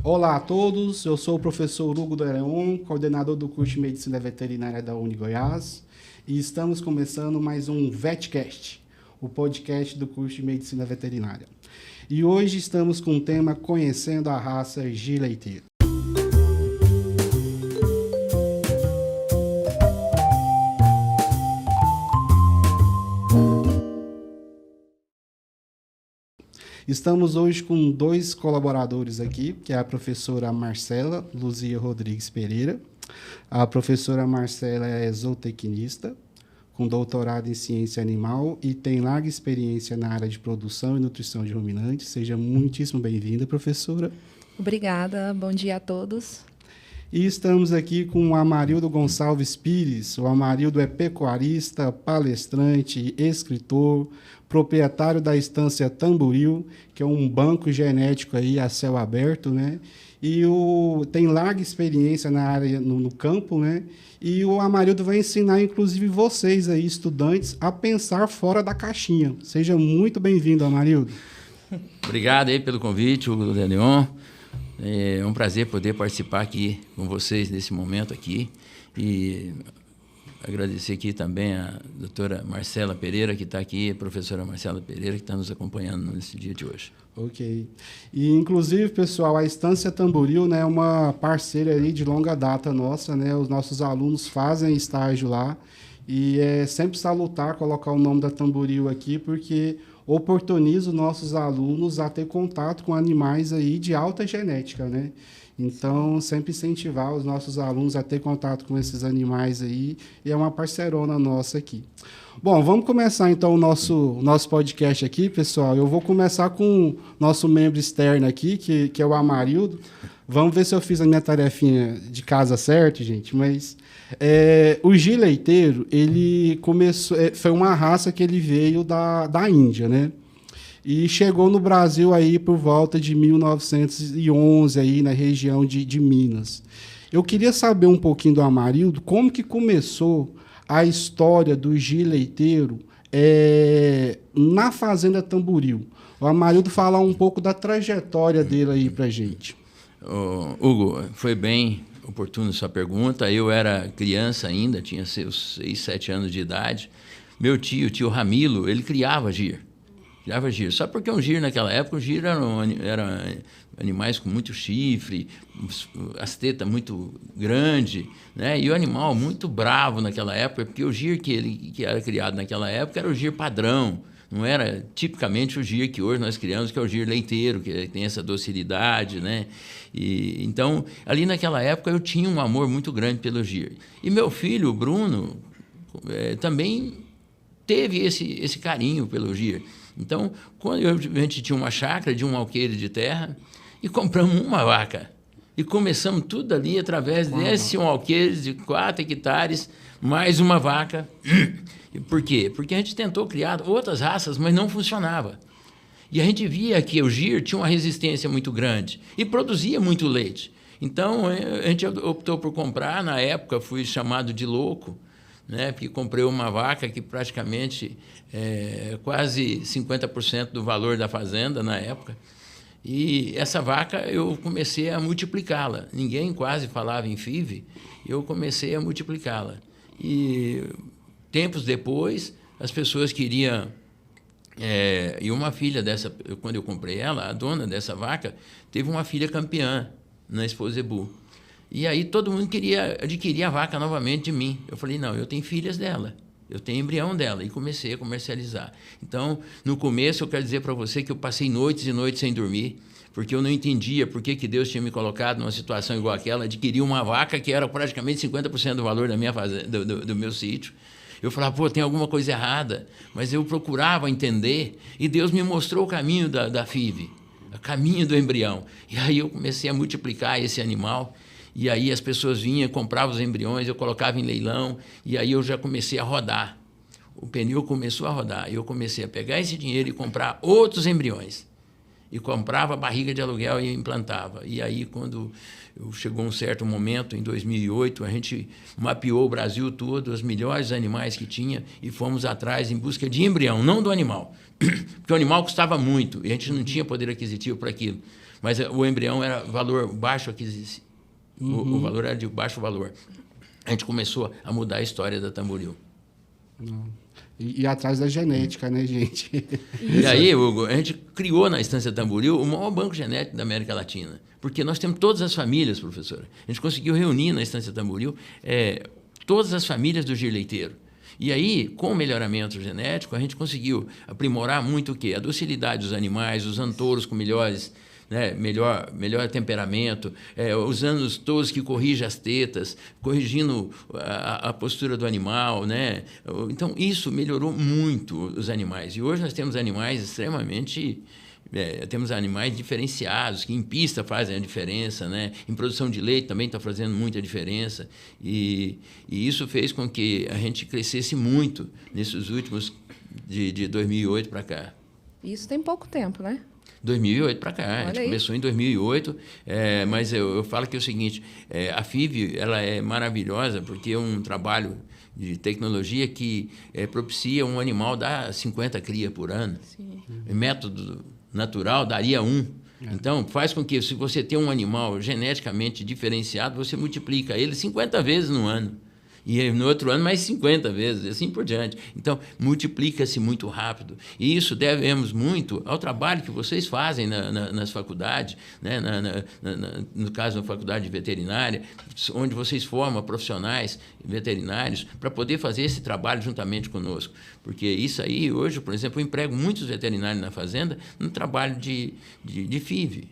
Olá a todos, eu sou o professor Hugo Doreon, coordenador do curso de Medicina Veterinária da UniGoiás, e estamos começando mais um VetCast, o podcast do curso de Medicina Veterinária. E hoje estamos com o tema Conhecendo a Raça Gir Leiteiro. Estamos hoje com dois colaboradores aqui, que é a professora Marcela Luzia Rodrigues Pereira. A professora Marcela é zootecnista, com doutorado em ciência animal e tem larga experiência na área de produção e nutrição de ruminantes. Seja muitíssimo bem-vinda, professora. Obrigada, bom dia a todos. E estamos aqui com o Amarildo Gonçalves Pires. O Amarildo é pecuarista, palestrante, escritor, proprietário da Estância Tamboril, que é um banco genético aí a céu aberto, né? E tem larga experiência na área, no campo, né? E o Amarildo vai ensinar, inclusive, vocês aí, estudantes, a pensar fora da caixinha. Seja muito bem-vindo, Amarildo. Obrigado aí pelo convite, Hugo Leon. É um prazer poder participar aqui com vocês nesse momento aqui e agradecer aqui também a doutora Marcela Pereira, que está aqui, a professora Marcela Pereira, que está nos acompanhando nesse dia de hoje. Ok. E, inclusive, pessoal, a Estância Tamboril, né, é uma parceira aí de longa data nossa, né? Os nossos alunos fazem estágio lá e é sempre salutar colocar o nome da Tamboril aqui, porque oportuniza os nossos alunos a ter contato com animais aí de alta genética, né? Então, sempre incentivar os nossos alunos a ter contato com esses animais aí, e é uma parcerona nossa aqui. Bom, vamos começar então o nosso podcast aqui, pessoal. Eu vou começar com o nosso membro externo aqui, que é o Amarildo. Vamos ver se eu fiz a minha tarefinha de casa certo, gente, mas o Gir Leiteiro, ele começou, foi uma raça que ele veio da Índia, né? E chegou no Brasil aí por volta de 1911, aí na região de Minas. Eu queria saber um pouquinho do Amarildo, como que começou a história do Gir Leiteiro na Fazenda Tamboril. O Amarildo falar um pouco da trajetória dele aí pra gente. Hugo, foi bem oportuna sua pergunta. Eu era criança ainda, tinha seus 6, 7 anos de idade. Meu tio Ramilo, ele criava gir. Só porque um gir naquela época, o gir eram animais com muito chifre, as tetas muito grandes, né? E o animal muito bravo naquela época, porque o gir que era criado naquela época era o gir padrão, não era tipicamente o gir que hoje nós criamos, que é o gir leiteiro, que tem essa docilidade, né? E, então, ali naquela época eu tinha um amor muito grande pelo gir. E meu filho, o Bruno, também teve esse carinho pelo gir. Então, quando a gente tinha uma chácara de um alqueire de terra e compramos uma vaca. E começamos tudo ali através desse um alqueire de 4 hectares, mais uma vaca. Por quê? Porque a gente tentou criar outras raças, mas não funcionava. E a gente via que o gir tinha uma resistência muito grande e produzia muito leite. Então, a gente optou por comprar. Na época, fui chamado de louco, né? Porque comprei uma vaca que praticamente quase 50% do valor da fazenda na época. E essa vaca eu comecei a multiplicá-la. Ninguém quase falava em FIV, eu comecei a multiplicá-la. E tempos depois, as pessoas queriam... e uma filha dessa, quando eu comprei ela, a dona dessa vaca, teve uma filha campeã na Expo Zebu. E aí todo mundo queria adquirir a vaca novamente de mim. Eu falei, não, eu tenho filhas dela, eu tenho embrião dela. E comecei a comercializar. Então, no começo, eu quero dizer para você que eu passei noites e noites sem dormir, porque eu não entendia por que Deus tinha me colocado numa situação igual àquela, adquirir uma vaca que era praticamente 50% do valor da minha fazenda, do meu sítio. Eu falava, pô, tem alguma coisa errada. Mas eu procurava entender, e Deus me mostrou o caminho da FIV, o caminho do embrião. E aí eu comecei a multiplicar esse animal. E aí as pessoas vinham, compravam os embriões, eu colocava em leilão, e aí eu já comecei a rodar. O pneu começou a rodar, e eu comecei a pegar esse dinheiro e comprar outros embriões. E comprava barriga de aluguel e implantava. E aí, quando chegou um certo momento, em 2008, a gente mapeou o Brasil todo, os melhores animais que tinha, e fomos atrás em busca de embrião, não do animal. Porque o animal custava muito, e a gente não tinha poder aquisitivo para aquilo. Mas o embrião era valor baixo aquisição. O valor era de baixo valor. A gente começou a mudar a história da Tamboril. E atrás da genética, né, gente? E aí, Hugo, a gente criou na Estância Tamboril o maior banco genético da América Latina. Porque nós temos todas as famílias, professora. A gente conseguiu reunir na Estância Tamboril todas as famílias do gir leiteiro. E aí, com o melhoramento genético, a gente conseguiu aprimorar muito o quê? A docilidade dos animais, usando touros com melhores, né, melhor temperamento, usando os touros que corrigem as tetas, corrigindo a postura do animal, né? Então, isso melhorou muito os animais. E hoje nós temos animais extremamente... temos animais diferenciados, que em pista fazem a diferença, né? Em produção de leite também está fazendo muita diferença. E isso fez com que a gente crescesse muito nesses últimos, de 2008 para cá. Isso tem pouco tempo, né? 2008 para cá, a gente começou em 2008, mas eu falo que é o seguinte, a FIV ela é maravilhosa porque é um trabalho de tecnologia que propicia um animal dar 50 cria por ano. Sim. Método natural daria 1. Então, faz com que, se você tem um animal geneticamente diferenciado, você multiplica ele 50 vezes no ano. E no outro ano mais 50 vezes, assim por diante. Então, multiplica-se muito rápido. E isso devemos muito ao trabalho que vocês fazem nas faculdades, né? No caso, na faculdade de veterinária, onde vocês formam profissionais veterinários para poder fazer esse trabalho juntamente conosco. Porque isso aí, hoje, por exemplo, eu emprego muitos veterinários na fazenda no trabalho de FIV.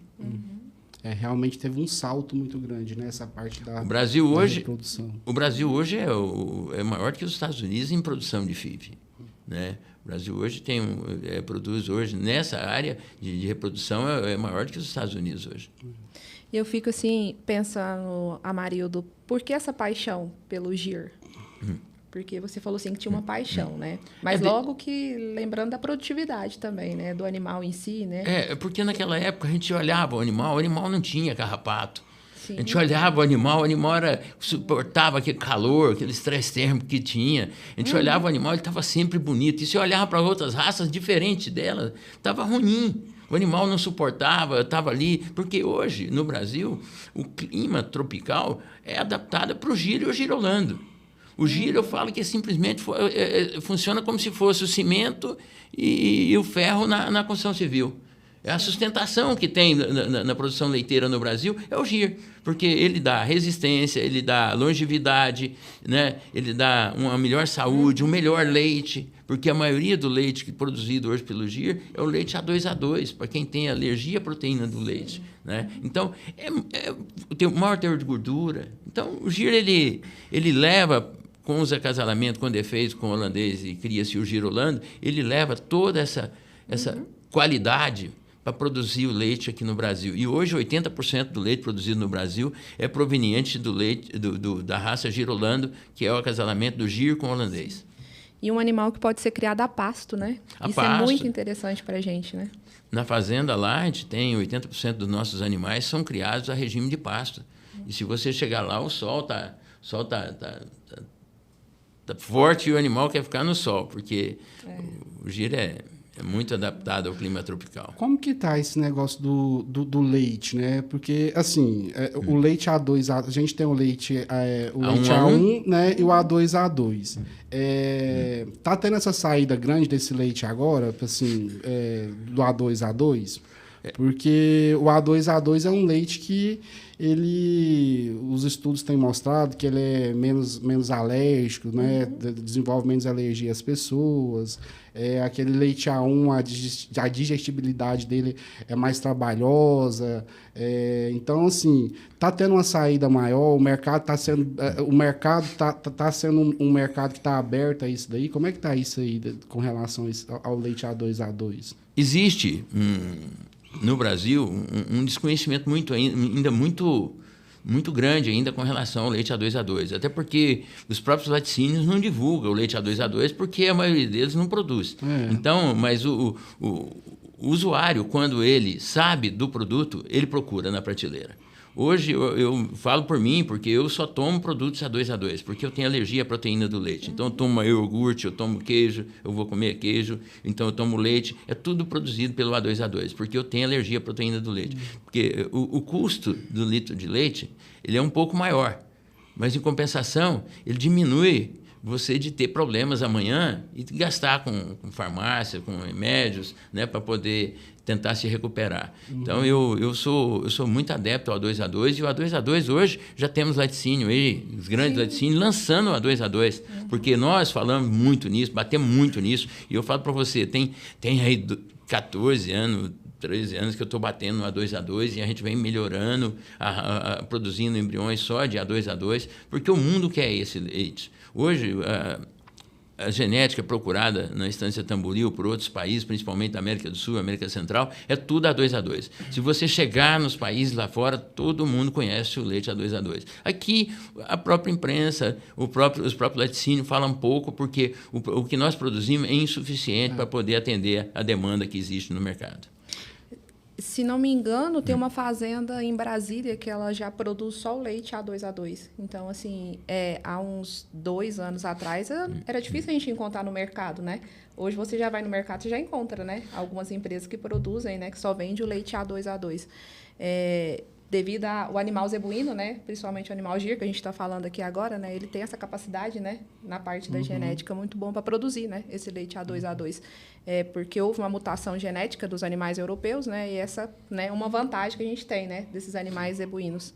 Realmente teve um salto muito grande nessa parte da reprodução. O Brasil hoje é maior que os Estados Unidos em produção de FIV, né? O Brasil hoje produz hoje nessa área de reprodução é maior do que os Estados Unidos hoje. E eu fico assim pensando, Amarildo, por que essa paixão pelo gir? Porque você falou assim que tinha uma paixão, né? Mas logo que lembrando da produtividade também, né? Do animal em si, né? Porque naquela época a gente olhava o animal não tinha carrapato. Sim. A gente olhava o animal suportava aquele calor, aquele estresse térmico que tinha. A gente olhava o animal, ele estava sempre bonito. E se olhava para outras raças diferentes dela, estava ruim. O animal não suportava, estava ali. Porque hoje, no Brasil, o clima tropical é adaptado para o giro e o girolando. O giro, eu falo que simplesmente funciona como se fosse o cimento e o ferro na construção civil. A sustentação que tem na produção leiteira no Brasil é o gir, porque ele dá resistência, ele dá longevidade, né? Ele dá uma melhor saúde, um melhor leite, porque a maioria do leite produzido hoje pelo gir é o leite A2A2, para quem tem alergia à proteína do leite, né? Então, tem o maior teor de gordura. Então, o gir, ele leva... Com os acasalamentos, com defeitos, com o holandês e cria-se o girolando, ele leva toda essa qualidade para produzir o leite aqui no Brasil. E hoje 80% do leite produzido no Brasil é proveniente do leite da raça girolando, que é o acasalamento do gir com o holandês. E um animal que pode ser criado a pasto, né? Isso é muito interessante para a gente, né? Na fazenda lá, a gente tem 80% dos nossos animais são criados a regime de pasto. E se você chegar lá, o sol tá forte e o animal quer ficar no sol, porque o gir é muito adaptado ao clima tropical. Como que tá esse negócio do leite, né? Porque, assim, o leite A2, a gente tem o leite A1, né? E o A2A2. Tá tendo essa saída grande desse leite agora, assim, do A2A2? Porque o A2A2 é um leite que os estudos têm mostrado que ele é menos alérgico, né? Desenvolve menos alergia às pessoas. Aquele leite A1, a digestibilidade dele é mais trabalhosa. Então, assim, está tendo uma saída maior, o mercado está sendo um mercado que está aberto a isso daí. Como é que está isso aí com relação ao leite A2A2? Existe no Brasil um desconhecimento ainda muito grande ainda com relação ao leite A2A2, até porque os próprios laticínios não divulgam o leite A2A2 porque a maioria deles não produz. Então, mas o usuário, quando ele sabe do produto, ele procura na prateleira. Hoje, eu falo por mim, porque eu só tomo produtos A2, porque eu tenho alergia à proteína do leite. Então, eu tomo iogurte, eu tomo queijo, eu vou comer queijo, então eu tomo leite. É tudo produzido pelo A2, porque eu tenho alergia à proteína do leite. Porque o custo do litro de leite, ele é um pouco maior, mas, em compensação, ele diminui você de ter problemas amanhã e de gastar com farmácia, com remédios, né, para poder tentar se recuperar. Então, eu sou muito adepto ao A2, e o A2 hoje já temos laticínio aí, os grandes laticínios, lançando o A2, porque nós falamos muito nisso, batemos muito nisso, e eu falo para você, tem aí 14 anos, 13 anos que eu estou batendo no A2 e a gente vem melhorando, produzindo embriões só de A2, porque o mundo quer esse leite. Hoje, a genética procurada na Estância Tamboril por outros países, principalmente da América do Sul, América Central, é tudo A2. Se você chegar nos países lá fora, todo mundo conhece o leite A2. Aqui, a própria imprensa, os próprios laticínios falam pouco, porque o que nós produzimos é insuficiente para poder atender a demanda que existe no mercado. Se não me engano, tem uma fazenda em Brasília que ela já produz só o leite A2. Então, assim, há uns 2 anos atrás, era difícil a gente encontrar no mercado, né? Hoje você já vai no mercado e já encontra, né? Algumas empresas que produzem, né? Que só vende o leite A2. Devido ao animal zebuíno, né? Principalmente o animal gir, que a gente está falando aqui agora, né? Ele tem essa capacidade, né? Na parte da genética muito bom para produzir, né? Esse leite A2. Porque houve uma mutação genética dos animais europeus, né? E essa, né, é uma vantagem que a gente tem, né? Desses animais zebuínos.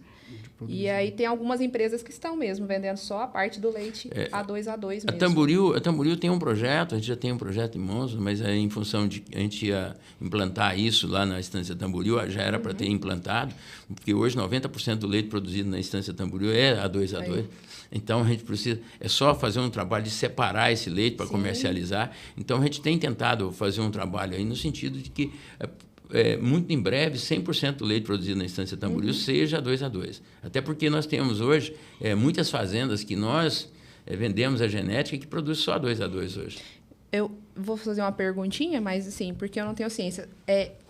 E aí tem algumas empresas que estão mesmo vendendo só a parte do leite A2 mesmo. A Tamboril tem um projeto, a gente já tem um projeto em mãos, mas em função de a gente ia implantar isso lá na Estância Tamboril, já era para ter implantado, porque hoje 90% do leite produzido na Estância Tamboril é A2. Então, a gente precisa... É só fazer um trabalho de separar esse leite para comercializar. Então, a gente tem tentado fazer um trabalho aí no sentido de que... muito em breve, 100% do leite produzido na Estância Tamboril seja A2. Até porque nós temos hoje muitas fazendas que nós vendemos a genética que produz só A2 hoje. Eu vou fazer uma perguntinha, mas assim, porque eu não tenho ciência.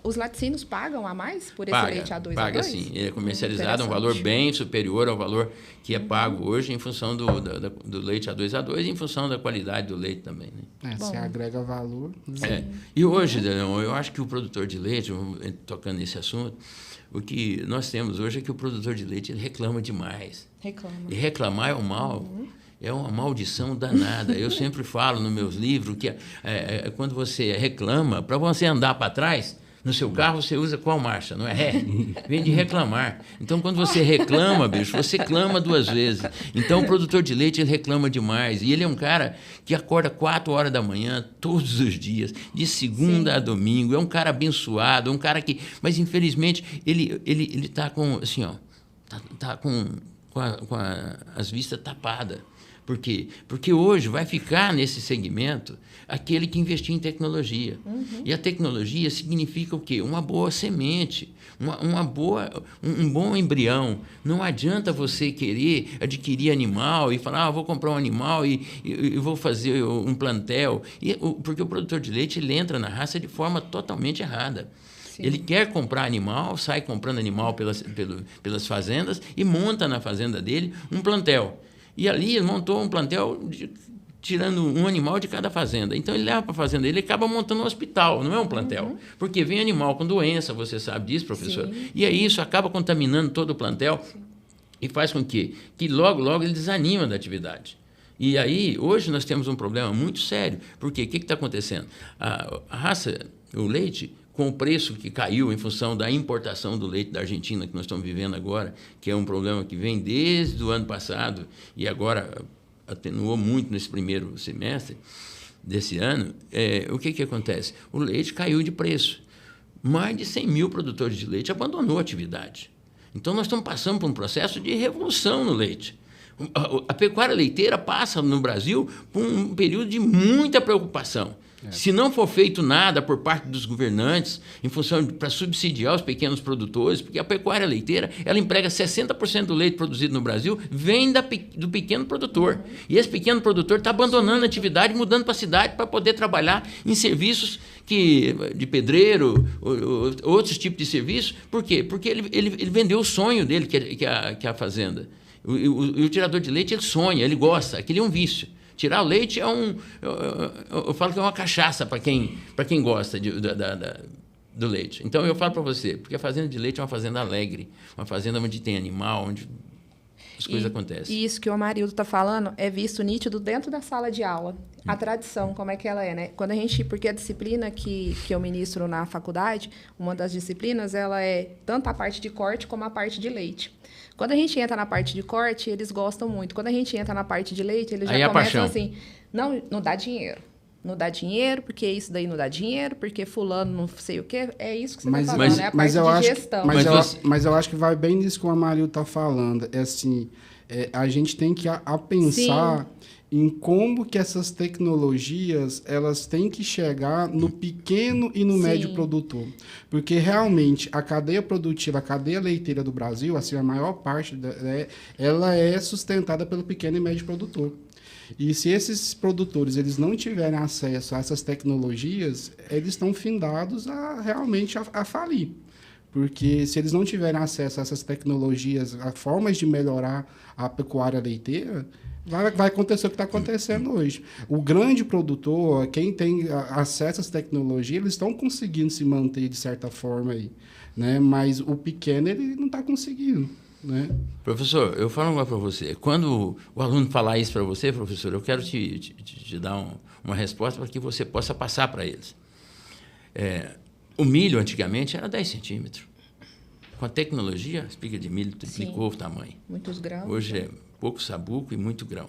Os laticínios pagam a mais por esse leite A2? Paga sim. Ele é comercializado a um valor bem superior ao valor que é pago hoje em função do leite A2 e em função da qualidade do leite também. Né? Se agrega valor. E hoje, Daniel, eu acho que o produtor de leite, tocando nesse assunto, o que nós temos hoje é que o produtor de leite ele reclama demais. E reclamar é um mal. É uma maldição danada. Eu sempre falo nos meus livros que quando você reclama, para você andar para trás, no seu carro você usa qual marcha? Não é ré? Vem de reclamar. Então, quando você reclama, bicho, você clama 2 vezes. Então, o produtor de leite ele reclama demais. E ele é um cara que acorda 4 horas da manhã, todos os dias, de segunda a domingo. É um cara abençoado, é um cara que... Mas, infelizmente, ele está com, assim, ó, tá com as vistas tapadas. Por quê? Porque hoje vai ficar nesse segmento aquele que investiu em tecnologia. E a tecnologia significa o quê? Uma boa semente, um bom embrião. Não adianta você querer adquirir animal e falar, vou comprar um animal e vou fazer um plantel. Porque o produtor de leite ele entra na raça de forma totalmente errada. Sim. Ele quer comprar animal, sai comprando animal pelas fazendas e monta na fazenda dele um plantel. E ali ele montou um plantel tirando um animal de cada fazenda. Então, ele leva para a fazenda dele e acaba montando um hospital, não é um plantel. Porque vem animal com doença, você sabe disso, professor? Sim. E aí isso acaba contaminando todo o plantel e faz com que logo, logo ele desanima da atividade. E aí, hoje nós temos um problema muito sério. Porque o que está acontecendo? A raça, o leite... com o preço que caiu em função da importação do leite da Argentina, que nós estamos vivendo agora, que é um problema que vem desde o ano passado e agora atenuou muito nesse primeiro semestre desse ano, o que acontece? O leite caiu de preço. Mais de 100 mil produtores de leite abandonou a atividade. Então, nós estamos passando por um processo de revolução no leite. A pecuária leiteira passa no Brasil por um período de muita preocupação. Se não for feito nada por parte dos governantes, em função para subsidiar os pequenos produtores, porque a pecuária leiteira, ela emprega 60% do leite produzido no Brasil, vem do pequeno produtor. E esse pequeno produtor está abandonando a atividade, mudando para a cidade para poder trabalhar em serviços de pedreiro, outros tipos de serviços. Por quê? Porque ele vendeu o sonho dele, que é a fazenda. O tirador de leite, ele sonha, ele gosta, aquele é um vício. Tirar o leite eu falo que é uma cachaça para quem gosta do leite. Então, eu falo para você, porque a fazenda de leite é uma fazenda alegre, uma fazenda onde tem animal, onde as coisas acontecem. E isso que o Amarildo está falando é visto nítido dentro da sala de aula. A tradição, como é que ela é, né? Porque a disciplina que eu ministro na faculdade, uma das disciplinas, ela é tanto a parte de corte como a parte de leite. Quando a gente entra na parte de corte, eles gostam muito. Quando a gente entra na parte de leite, eles já começam assim, não dá dinheiro. Não dá dinheiro, porque isso daí não dá dinheiro, porque fulano não sei o quê. É isso que você está falando, né? A parte de gestão. Mas eu acho que vai bem nisso que o Amarildo está falando. É assim, a gente tem que pensar em como que essas tecnologias elas têm que chegar no pequeno e no médio produtor. Porque, realmente, a cadeia produtiva, a cadeia leiteira do Brasil, assim, a maior parte, ela é sustentada pelo pequeno e médio produtor. E se esses produtores eles não tiverem acesso a essas tecnologias, eles estão findados realmente a falir. Porque se eles não tiverem acesso a essas tecnologias, a formas de melhorar a pecuária leiteira, vai acontecer o que está acontecendo hoje. O grande produtor, quem tem acesso às tecnologias, eles estão conseguindo se manter de certa forma aí, né? Mas o pequeno ele não está conseguindo, né? Professor, eu falo uma para você. Quando o aluno falar isso para você, professor, eu quero te dar uma resposta para que você possa passar para eles. O milho, antigamente, era 10 centímetros. Com a tecnologia, a espiga de milho triplicou o tamanho. Muitos grãos. Hoje é pouco sabuco e muito grão.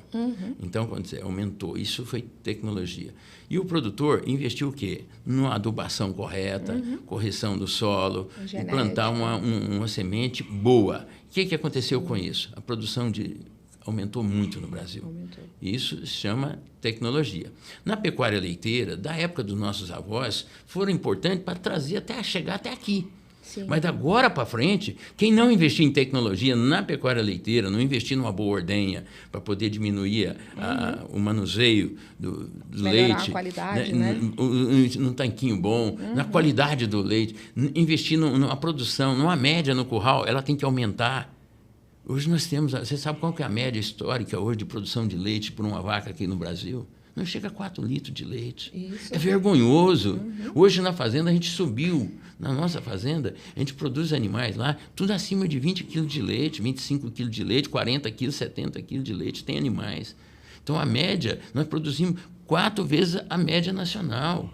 Então, quando você aumentou, isso foi tecnologia. E o produtor investiu o quê? Numa adubação correta, correção do solo, e plantar uma semente boa. O que aconteceu com isso? A produção aumentou muito no Brasil. Isso se chama tecnologia. Na pecuária leiteira, da época dos nossos avós, foram importantes para chegar até aqui. Sim. Mas da agora para frente, quem não investir em tecnologia na pecuária leiteira, não investir numa boa ordenha para poder diminuir o manuseio do leite, a qualidade, né? Num tanquinho bom, na qualidade do leite, investir numa produção, numa média no curral, ela tem que aumentar. Hoje nós temos, você sabe qual que é a média histórica hoje de produção de leite por uma vaca aqui no Brasil? Não chega a 4 litros de leite. Isso. É vergonhoso. Hoje na fazenda a gente subiu. Na nossa fazenda, a gente produz animais lá, tudo acima de 20 quilos de leite, 25 quilos de leite, 40 quilos, 70 quilos de leite, tem animais. Então, a média, nós produzimos 4 vezes a média nacional.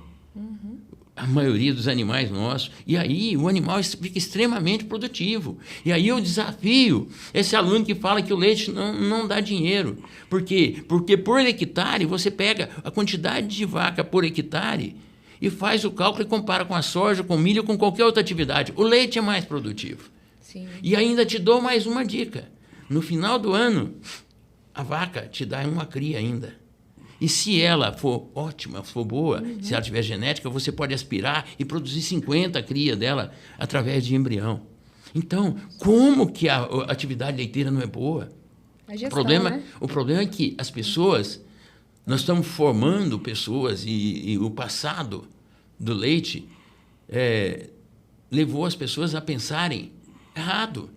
A maioria dos animais nossos. E aí o animal fica extremamente produtivo. E aí eu desafio esse aluno que fala que o leite não dá dinheiro. Por quê? Porque por hectare, você pega a quantidade de vaca por hectare e faz o cálculo e compara com a soja, com o milho, com qualquer outra atividade. O leite é mais produtivo. Sim. E ainda te dou mais uma dica. No final do ano, a vaca te dá uma cria ainda. E se ela for ótima, for boa, se ela tiver genética, você pode aspirar e produzir 50 cria dela através de embrião. Então, como que a atividade leiteira não é boa? A gestão, né? O problema é que as pessoas, nós estamos formando pessoas e o passado do leite levou as pessoas a pensarem errado.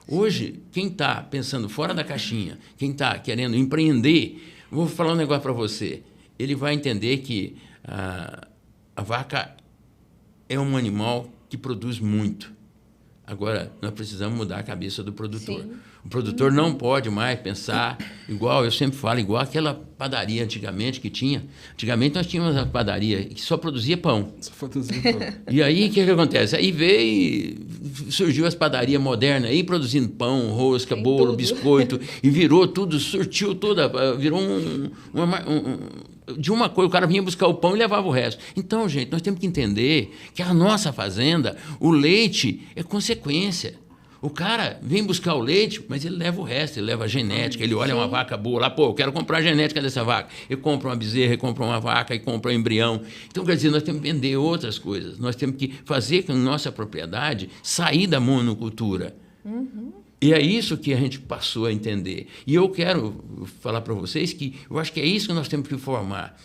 Hoje, quem está pensando fora da caixinha, quem está querendo empreender, vou falar um negócio para você. Ele vai entender que a vaca é um animal que produz muito. Agora, nós precisamos mudar a cabeça do produtor. Sim. O produtor não pode mais pensar igual, eu sempre falo, igual aquela padaria antigamente que tinha. Antigamente nós tínhamos uma padaria que só produzia pão. Só produzia pão. E aí, o que acontece? Aí surgiu as padarias modernas aí, produzindo pão, rosca, bolo, biscoito, e virou tudo, surtiu toda, virou de uma coisa, o cara vinha buscar o pão e levava o resto. Então, gente, nós temos que entender que a nossa fazenda, o leite é consequência. O cara vem buscar o leite, mas ele leva o resto, ele leva a genética, ele olha uma vaca boa lá, pô, eu quero comprar a genética dessa vaca. Ele compra uma bezerra, ele compra uma vaca, e compra um embrião. Então, quer dizer, nós temos que vender outras coisas. Nós temos que fazer com a nossa propriedade sair da monocultura. E é isso que a gente passou a entender. E eu quero falar para vocês que eu acho que é isso que nós temos que formar.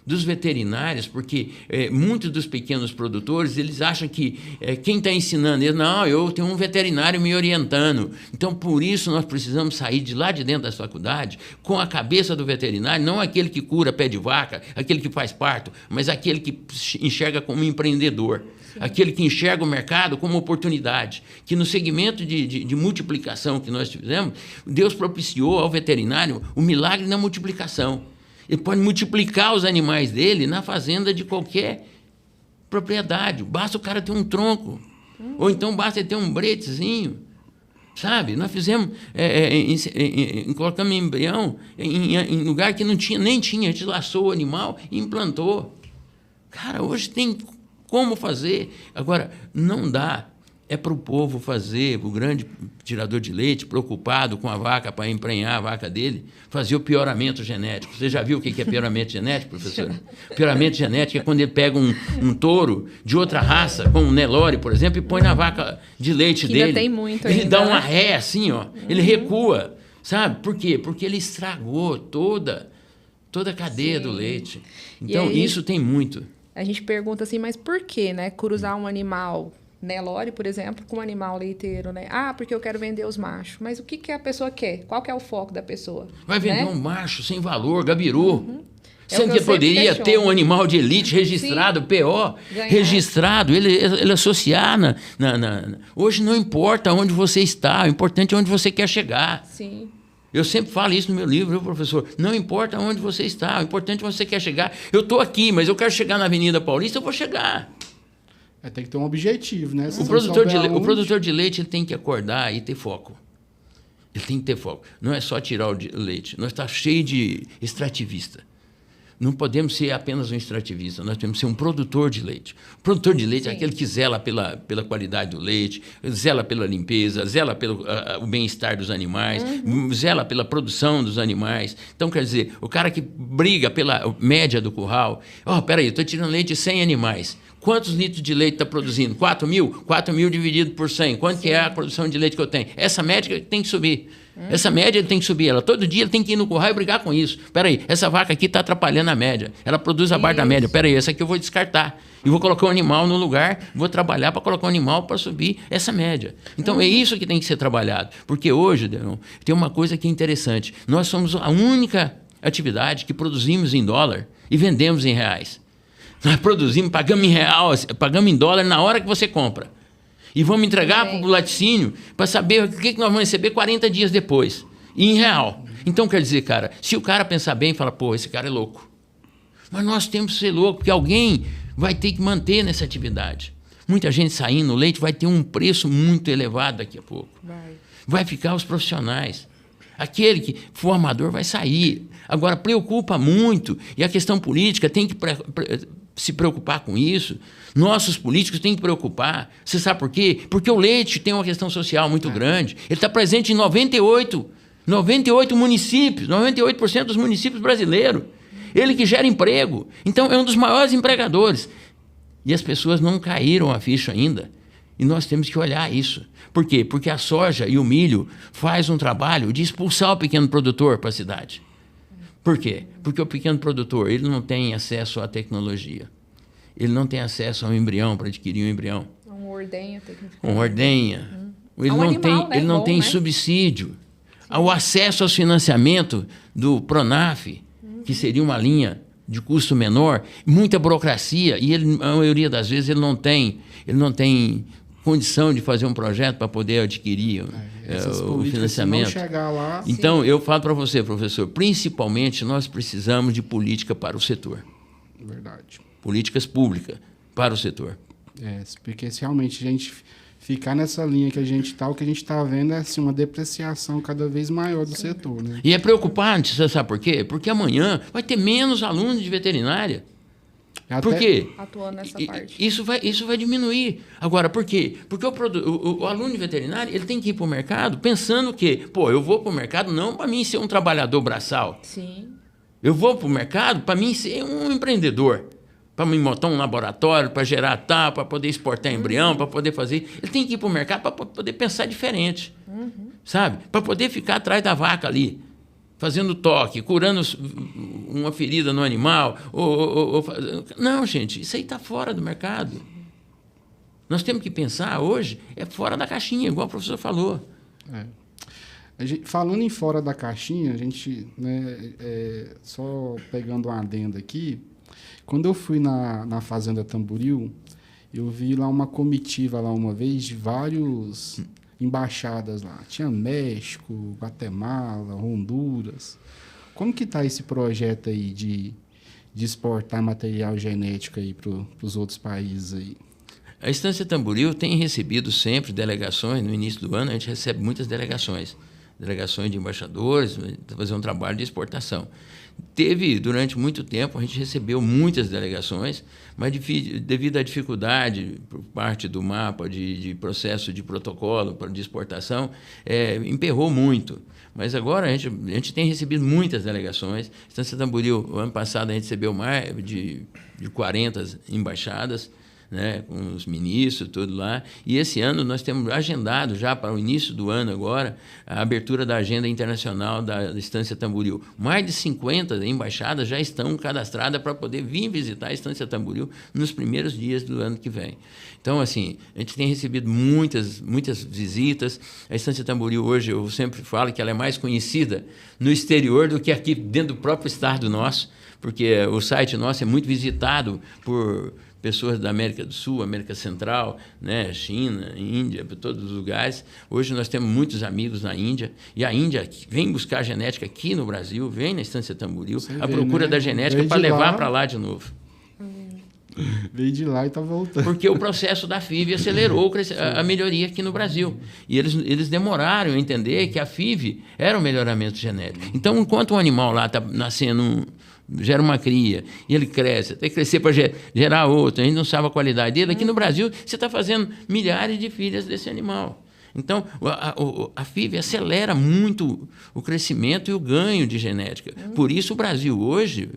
Dos veterinários, porque muitos dos pequenos produtores, eles acham que quem está ensinando eles, não, eu tenho um veterinário me orientando. Então, por isso, nós precisamos sair de lá de dentro da faculdade com a cabeça do veterinário, não aquele que cura pé de vaca, aquele que faz parto, mas aquele que enxerga como empreendedor. Sim. Aquele que enxerga o mercado como oportunidade, que no segmento de multiplicação que nós fizemos, Deus propiciou ao veterinário o milagre da multiplicação. Ele pode multiplicar os animais dele na fazenda de qualquer propriedade. Basta o cara ter um tronco. Ou então basta ele ter um bretezinho. Sabe? Nós fizemos, colocamos embrião em lugar que nem tinha. A gente laçou o animal e implantou. Cara, hoje tem como fazer. Agora, não dá. É para o povo fazer, o grande tirador de leite, preocupado com a vaca para emprenhar a vaca dele, fazer o pioramento genético. Você já viu o que é pioramento genético, professora? Pioramento genético é quando ele pega um touro de outra raça, como um Nelore, por exemplo, e põe na vaca de leite dele. Ainda tem muito ele ainda, dá uma ré assim, ó, ele recua. Sabe? Por quê? Porque ele estragou toda a cadeia do leite. Então, isso tem muito. A gente pergunta assim, mas por que, né? Cruzar um animal... Nelore, por exemplo, com um animal leiteiro, né? Ah, porque eu quero vender os machos. Mas o que a pessoa quer? Qual que é o foco da pessoa? Vai vender um macho sem valor, gabiru. Sendo que que poderia ter um animal de elite registrado, PO, registrado, ele associar Hoje não importa onde você está, o importante é onde você quer chegar. Sim. Eu sempre falo isso no meu livro, professor. Não importa onde você está, o importante é onde você quer chegar. Eu estou aqui, mas eu quero chegar na Avenida Paulista, eu vou chegar. Tem que ter um objetivo, né? O produtor de leite ele tem que acordar e ter foco. Ele tem que ter foco. Não é só tirar o leite. Nós estamos cheios de extrativista. Não podemos ser apenas um extrativista, nós temos que ser um produtor de leite. O produtor de leite é aquele que zela pela qualidade do leite, zela pela limpeza, zela pelo o bem-estar dos animais, zela pela produção dos animais. Então, quer dizer, o cara que briga pela média do curral, peraí, eu estou tirando leite de 100 animais. Quantos litros de leite está produzindo? 4 mil? 4 mil dividido por 100. Quanto que é a produção de leite que eu tenho? Essa média tem que subir. Essa média ele tem que subir. Todo dia ele tem que ir no curral e brigar com isso. Peraí, essa vaca aqui está atrapalhando a média. Ela produz abaixo da média. Peraí, essa aqui eu vou descartar. E vou colocar um animal no lugar, vou trabalhar para colocar um animal para subir essa média. Então, é isso que tem que ser trabalhado. Porque hoje, tem uma coisa que é interessante. Nós somos a única atividade que produzimos em dólar e vendemos em reais. Nós produzimos, pagamos em real, pagamos em dólar na hora que você compra. E vamos entregar para o laticínio para saber o que nós vamos receber 40 dias depois, e em real. Então, quer dizer, cara, se o cara pensar bem, fala, pô, esse cara é louco. Mas nós temos que ser louco, porque alguém vai ter que manter nessa atividade. Muita gente saindo, o leite vai ter um preço muito elevado daqui a pouco. Vai ficar os profissionais. Aquele que for amador vai sair. Agora, preocupa muito, e a questão política tem que se preocupar com isso. Nossos políticos têm que preocupar. Você sabe por quê? Porque o leite tem uma questão social muito grande. Ele está presente em 98 municípios, 98% dos municípios brasileiros. Ele que gera emprego. Então, é um dos maiores empregadores. E as pessoas não caíram a ficha ainda. E nós temos que olhar isso. Por quê? Porque a soja e o milho faz um trabalho de expulsar o pequeno produtor para a cidade. Por quê? Porque o pequeno produtor ele não tem acesso à tecnologia. Ele não tem acesso ao embrião para adquirir um embrião. Um ordenha. Ele não tem subsídio. Ao acesso aos financiamento do Pronaf, que seria uma linha de custo menor, muita burocracia, e ele, a maioria das vezes ele não tem condição de fazer um projeto para poder adquirir o financiamento. Chegar lá, então, eu falo para você, professor, principalmente nós precisamos de política para o setor. Verdade. Políticas públicas para o setor. Porque se realmente a gente ficar nessa linha que a gente está, o que a gente está vendo é assim, uma depreciação cada vez maior do setor. Né? E é preocupante, você sabe por quê? Porque amanhã vai ter menos alunos de veterinária. Por quê? Atuando nessa parte. Isso vai diminuir. Agora, por quê? Porque o aluno veterinário ele tem que ir para o mercado pensando que, eu vou para o mercado não para mim ser um trabalhador braçal. Sim. Eu vou para o mercado para mim ser um empreendedor. Para me montar um laboratório, para gerar para poder exportar embrião, para poder fazer... Ele tem que ir para o mercado para poder pensar diferente, sabe? Para poder ficar atrás da vaca ali, fazendo toque, curando uma ferida no animal. Não, gente, isso aí está fora do mercado. Nós temos que pensar hoje, fora da caixinha, igual o professor falou. Falando em fora da caixinha, a gente, né, só pegando uma adenda aqui, quando eu fui na Fazenda Tamboril, eu vi lá uma comitiva lá uma vez de várias embaixadas lá. Tinha México, Guatemala, Honduras. Como que está esse projeto aí de exportar material genético aí para os outros países aí? A Estância Tamboril tem recebido sempre delegações. No início do ano, a gente recebe muitas delegações de embaixadores, para fazer um trabalho de exportação. Durante muito tempo, a gente recebeu muitas delegações, mas devido à dificuldade por parte do MAPA de processo de protocolo de exportação, emperrou muito. Mas agora a gente tem recebido muitas delegações. Estância Tamboril, o ano passado, a gente recebeu mais de 40 embaixadas, né, com os ministros, tudo lá. E esse ano nós temos agendado já para o início do ano agora a abertura da agenda internacional da Estância Tamboril. Mais de 50 embaixadas já estão cadastradas para poder vir visitar a Estância Tamboril nos primeiros dias do ano que vem. Então, assim, a gente tem recebido muitas visitas. A Estância Tamboril hoje, eu sempre falo que ela é mais conhecida no exterior do que aqui dentro do próprio estado nosso, porque o site nosso é muito visitado por pessoas da América do Sul, América Central, né, China, Índia, por todos os lugares. Hoje nós temos muitos amigos na Índia, e a Índia vem buscar genética aqui no Brasil, vem na Estância Tamboril, à procura da genética para levar para lá de novo. Veio de lá e está voltando. Porque o processo da FIV acelerou a melhoria aqui no Brasil. E eles demoraram a entender que a FIV era o melhoramento genético. Então, enquanto o animal lá está nascendo... gera uma cria, e ele cresce, até crescer para gerar outro, a gente não sabe a qualidade dele. Aqui no Brasil, você está fazendo milhares de filhas desse animal. Então, a FIV acelera muito o crescimento e o ganho de genética. Por isso, o Brasil hoje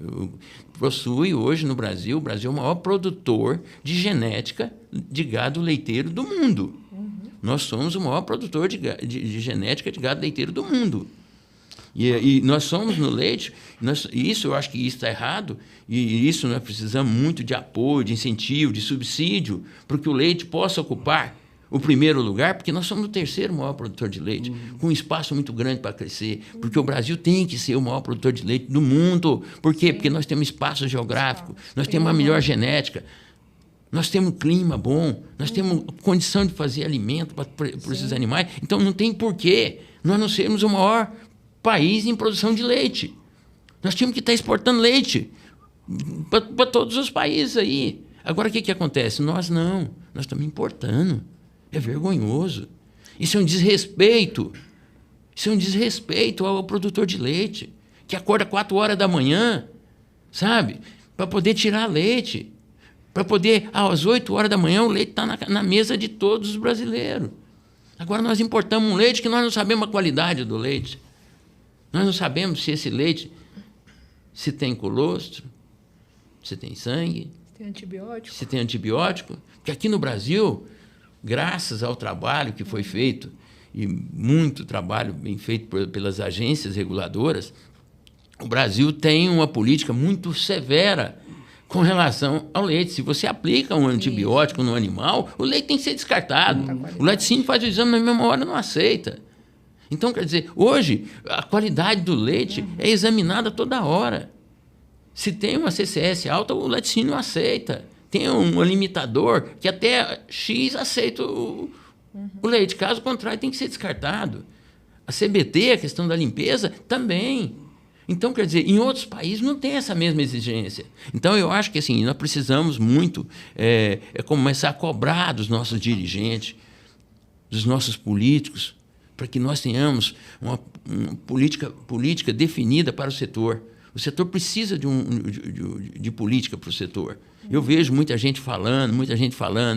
possui, no Brasil, o Brasil é o maior produtor de genética de gado leiteiro do mundo. Nós somos o maior produtor de genética de gado leiteiro do mundo. E nós somos no leite, eu acho que isso está errado, e isso nós precisamos muito de apoio, de incentivo, de subsídio, para que o leite possa ocupar o primeiro lugar, porque nós somos o terceiro maior produtor de leite, com um espaço muito grande para crescer, porque o Brasil tem que ser o maior produtor de leite do mundo. Por quê? Porque nós temos espaço geográfico, nós temos uma melhor genética, nós temos clima bom, nós temos condição de fazer alimento para esses animais. Então, não tem porquê nós não sermos o maior país em produção de leite. Nós tínhamos que estar exportando leite para todos os países aí. Agora, o que acontece? Nós estamos importando. É vergonhoso. Isso é um desrespeito. Isso é um desrespeito ao produtor de leite, que acorda 4 horas da manhã, sabe? Para poder tirar leite. Para poder, às 8 horas da manhã, o leite está na mesa de todos os brasileiros. Agora, nós importamos um leite que nós não sabemos a qualidade do leite. Nós não sabemos se esse leite se tem colostro, se tem sangue, se tem antibiótico. Porque aqui no Brasil, graças ao trabalho que foi feito, e muito trabalho bem feito pelas agências reguladoras, o Brasil tem uma política muito severa com relação ao leite. Se você aplica um antibiótico no animal, o leite tem que ser descartado. O laticínio faz o exame na mesma hora e não aceita. Então, quer dizer, hoje, a qualidade do leite é examinada toda hora. Se tem uma CCS alta, o laticínio aceita. Tem um limitador que até X aceita o leite. Caso contrário, tem que ser descartado. A CBT, a questão da limpeza, também. Então, quer dizer, em outros países não tem essa mesma exigência. Então, eu acho que assim, nós precisamos muito começar a cobrar dos nossos dirigentes, dos nossos políticos, para que nós tenhamos uma política definida para o setor. O setor precisa de política para o setor. Eu vejo muita gente falando,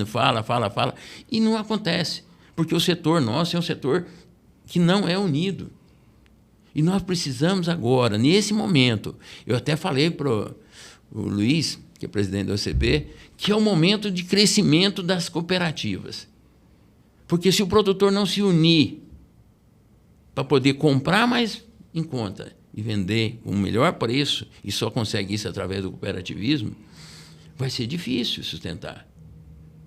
fala, e não acontece. Porque o setor nosso é um setor que não é unido. E nós precisamos agora, nesse momento, eu até falei para o Luiz, que é presidente da OCB, que é o momento de crescimento das cooperativas. Porque se o produtor não se unir para poder comprar mais em conta e vender com o melhor preço, e só consegue isso através do cooperativismo, vai ser difícil sustentar.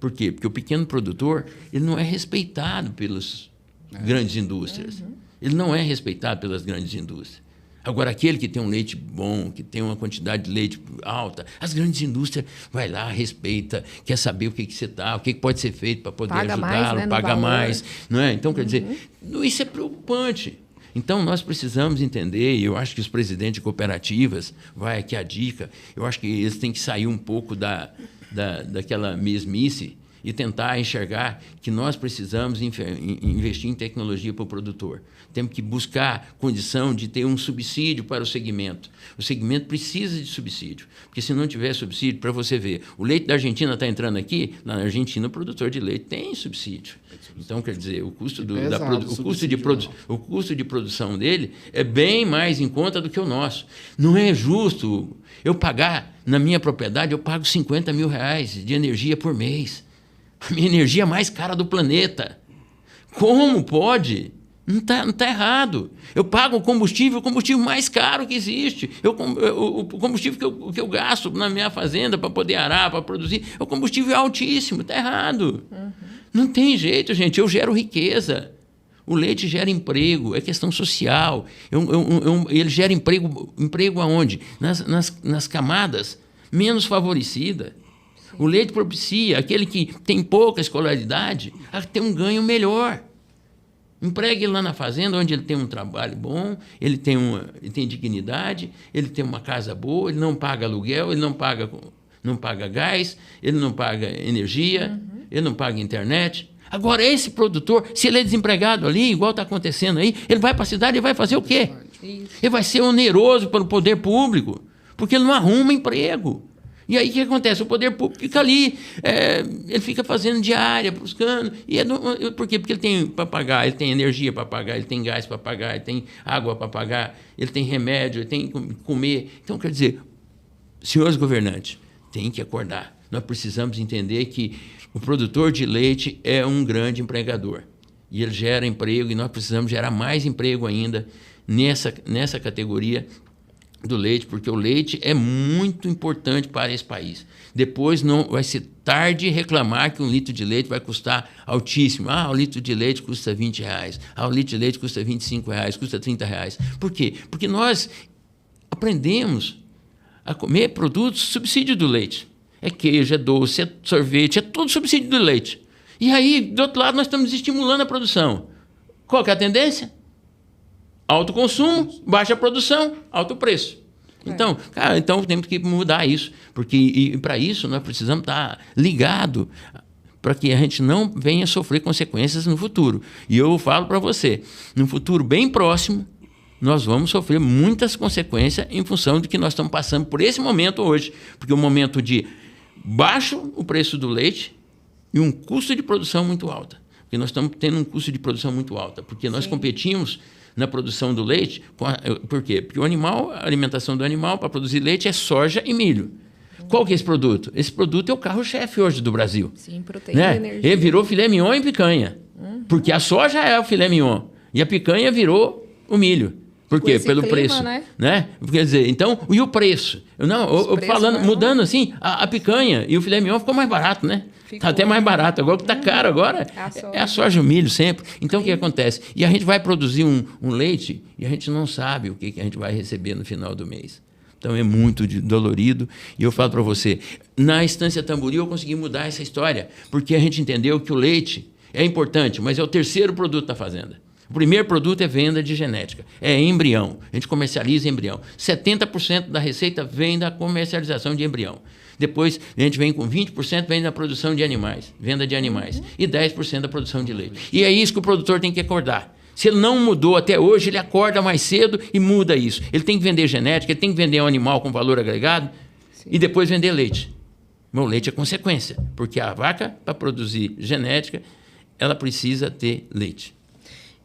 Por quê? Porque o pequeno produtor ele não é respeitado pelas grandes indústrias. Ele não é respeitado pelas grandes indústrias. Agora, aquele que tem um leite bom, que tem uma quantidade de leite alta, as grandes indústrias vai lá, respeita, quer saber o que você está, o que pode ser feito para poder ajudá-lo, né, paga mais. Não é? Então, quer dizer, isso é preocupante. Então, nós precisamos entender, e eu acho que os presidentes de cooperativas, vai aqui a dica, eu acho que eles têm que sair um pouco daquela mesmice e tentar enxergar que nós precisamos investir em tecnologia para o produtor. Temos que buscar condição de ter um subsídio para o segmento. O segmento precisa de subsídio, porque se não tiver subsídio, para você ver, o leite da Argentina está entrando aqui, na Argentina o produtor de leite tem subsídio. Então, quer dizer, o custo de produção dele é bem mais em conta do que o nosso. Não é justo eu pagar, na minha propriedade, eu pago R$50 mil de energia por mês. A minha energia mais cara do planeta. Como pode? Não tá errado. Eu pago o combustível mais caro que existe. O combustível que eu gasto na minha fazenda para poder arar, para produzir, o combustível é altíssimo, está errado. Não tem jeito, gente. Eu gero riqueza. O leite gera emprego, é questão social. Ele gera emprego aonde? Nas camadas menos favorecidas. O leite propicia aquele que tem pouca escolaridade a ter um ganho melhor. Empregue ele lá na fazenda, onde ele tem um trabalho bom, ele tem dignidade, ele tem uma casa boa, ele não paga aluguel, ele não paga gás, ele não paga energia, ele não paga internet. Agora, esse produtor, se ele é desempregado ali, igual está acontecendo aí, ele vai para a cidade e vai fazer o quê? Isso. Ele vai ser oneroso para o poder público, porque ele não arruma emprego. E aí o que acontece? O poder público fica ali, ele fica fazendo diária, buscando. Por quê? Porque ele tem para pagar, ele tem energia para pagar, ele tem gás para pagar, ele tem água para pagar, ele tem remédio, ele tem que comer. Então, quer dizer, senhores governantes, tem que acordar. Nós precisamos entender que o produtor de leite é um grande empregador. E ele gera emprego, e nós precisamos gerar mais emprego ainda nessa categoria do leite, porque o leite é muito importante para esse país. Depois não vai ser tarde reclamar que um litro de leite vai custar altíssimo. O litro de leite custa R$20. O litro de leite custa R$25, custa R$30. Por quê? Porque nós aprendemos a comer produtos subsídio do leite. É queijo, é doce, é sorvete, é tudo subsídio do leite. E aí, do outro lado, nós estamos estimulando a produção. Qual que é a tendência? Alto consumo, baixa produção, alto preço. Então, temos que mudar isso, porque para isso nós precisamos estar ligados para que a gente não venha sofrer consequências no futuro. E eu falo para você, no futuro bem próximo, nós vamos sofrer muitas consequências em função de que nós estamos passando por esse momento hoje, porque o momento de baixo o preço do leite e um custo de produção muito alto. Porque nós estamos tendo um custo de produção muito alto, porque nós competimos na produção do leite. Por quê? Porque a alimentação do animal para produzir leite é soja e milho. Qual que é esse produto? Esse produto é o carro-chefe hoje do Brasil. Sim, proteína e energia. Ele virou filé mignon e picanha. Porque a soja é o filé mignon e a picanha virou o milho. Por quê? Pelo clima, preço. Né? Quer dizer, então, e o preço? Mudando assim, a picanha e o filé mignon ficou mais barato, né? Está até mais barato. Agora o que está caro agora é a soja e o milho sempre. Então, o que acontece? E a gente vai produzir um leite e a gente não sabe o que a gente vai receber no final do mês. Então, é muito dolorido. E eu falo para você, na Estância Tamboril eu consegui mudar essa história, porque a gente entendeu que o leite é importante, mas é o terceiro produto da fazenda. O primeiro produto é venda de genética, é embrião. A gente comercializa embrião. 70% da receita vem da comercialização de embrião. Depois, a gente vem com 20% vem da produção de animais, venda de animais, e 10% da produção de leite. E é isso que o produtor tem que acordar. Se ele não mudou até hoje, ele acorda mais cedo e muda isso. Ele tem que vender genética, ele tem que vender um animal com valor agregado e depois vender leite. O leite é consequência, porque a vaca, para produzir genética, ela precisa ter leite.